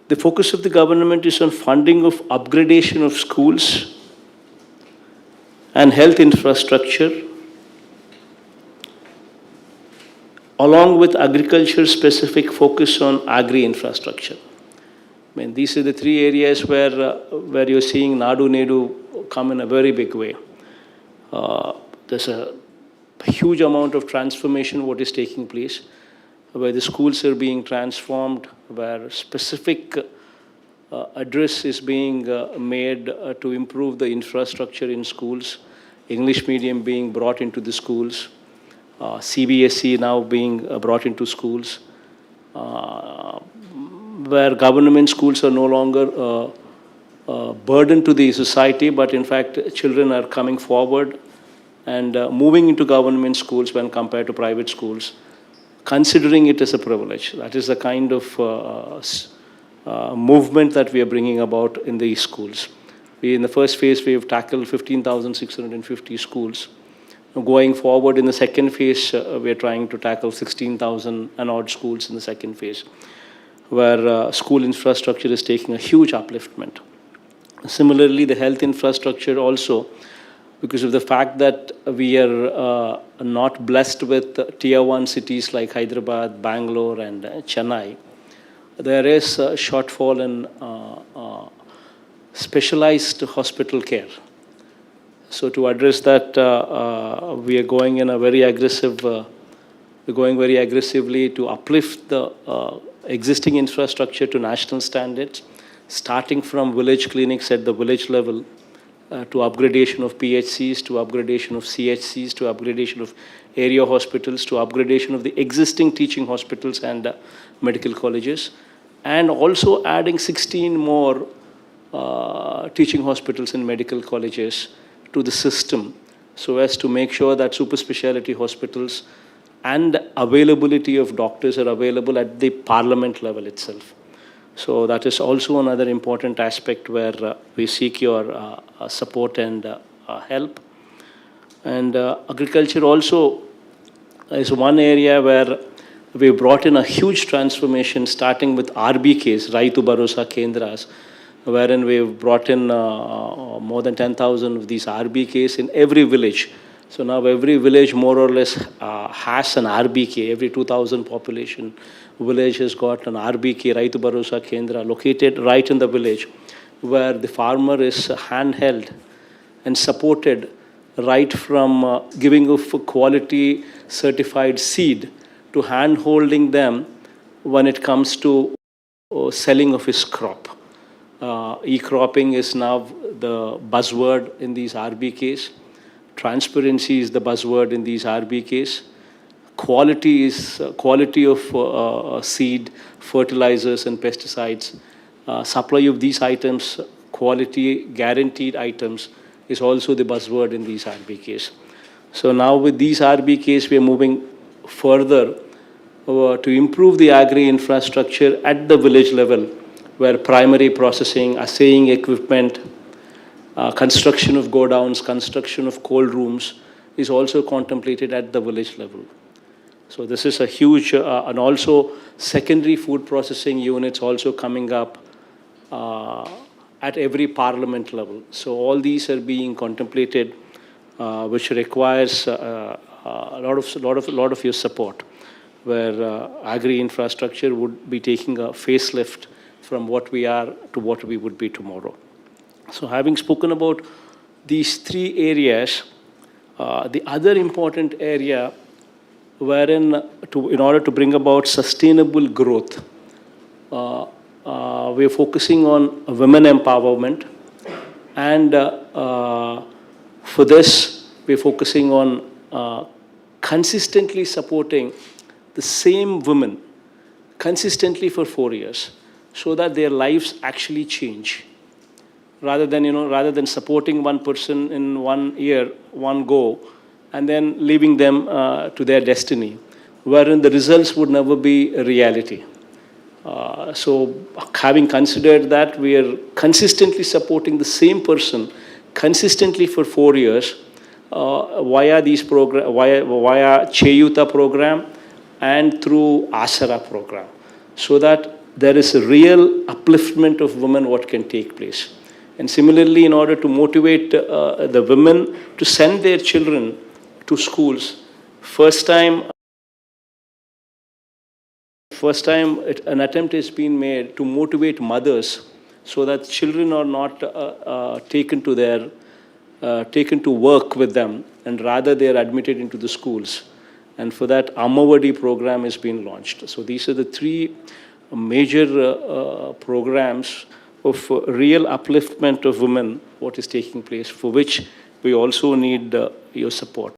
The focus of the government is on funding of upgradation of schools and health infrastructure, along with agriculture-specific focus on agri-infrastructure. I mean, these are the three areas where you're seeing Nadu Nedu come in a very big way. There's a huge amount of transformation what is taking place, where the schools are being transformed, where specific address is being made to improve the infrastructure in schools, English medium being brought into the schools, CBSE now being brought into schools, where government schools are no longer burden to the society, but in fact children are coming forward and moving into government schools when compared to private schools, considering it as a privilege. That is the kind of movement that we are bringing about in these schools. In the first phase, we have tackled 15,650 schools. Going forward in the second phase, we are trying to tackle 16,000 and odd schools in the second phase, where school infrastructure is taking a huge upliftment. Similarly, the health infrastructure also, because of the fact that we are not blessed with tier 1 cities like Hyderabad, Bangalore, and Chennai, there is a shortfall in specialized hospital care. So to address that, we are going in a very aggressive, we're going very aggressively to uplift the existing infrastructure to national standards, starting from village clinics at the village level, to upgradation of PHCs, to upgradation of CHCs, to upgradation of area hospitals, to upgradation of the existing teaching hospitals and medical colleges, and also adding 16 more teaching hospitals and medical colleges to the system, so as to make sure that super specialty hospitals and availability of doctors are available at the parliament level itself. So that is also another important aspect where we seek your support and help. And agriculture also is one area where we brought in a huge transformation, starting with RBKs, Raitu Bharosa Kendras, wherein we've brought in more than 10,000 of these RBKs in every village. So now every village more or less has an RBK. Every 2,000 population village has got an RBK, Raitu Bharosa Kendra, located right in the village, where the farmer is handheld and supported right from giving of quality certified seed to hand-holding them when it comes to selling of his crop. E-cropping is now the buzzword in these RBKs. Transparency is the buzzword in these RBKs. Quality is quality of seed, fertilizers, and pesticides. Supply of these items, quality guaranteed items, is also the buzzword in these RBKs. So now with these RBKs, we are moving further to improve the agri infrastructure at the village level, where primary processing, assaying equipment, construction of godowns, construction of cold rooms is also contemplated at the village level. So this is a huge, and also secondary food processing units also coming up at every parliament level. So all these are being contemplated, which requires a lot of your support, where agri infrastructure would be taking a facelift from what we are to what we would be tomorrow. So having spoken about these three areas, the other important area wherein in order to bring about sustainable growth, we're focusing on women empowerment, and for this we're focusing on consistently supporting the same women consistently for 4 years, so that their lives actually change. Rather than supporting one person in 1 year, one go, and then leaving them to their destiny, wherein the results would never be a reality. So having considered that, we are consistently supporting the same person consistently for 4 years via these via Cheyuta program and through Asara program, so that there is a real upliftment of women what can take place. And similarly, in order to motivate the women to send their children to schools, first time an attempt is being made to motivate mothers so that children are not taken to work with them, and rather they are admitted into the schools. And for that, Ammavadi program is being launched. So these are the three major programs of real upliftment of women, what is taking place, for which we also need your support.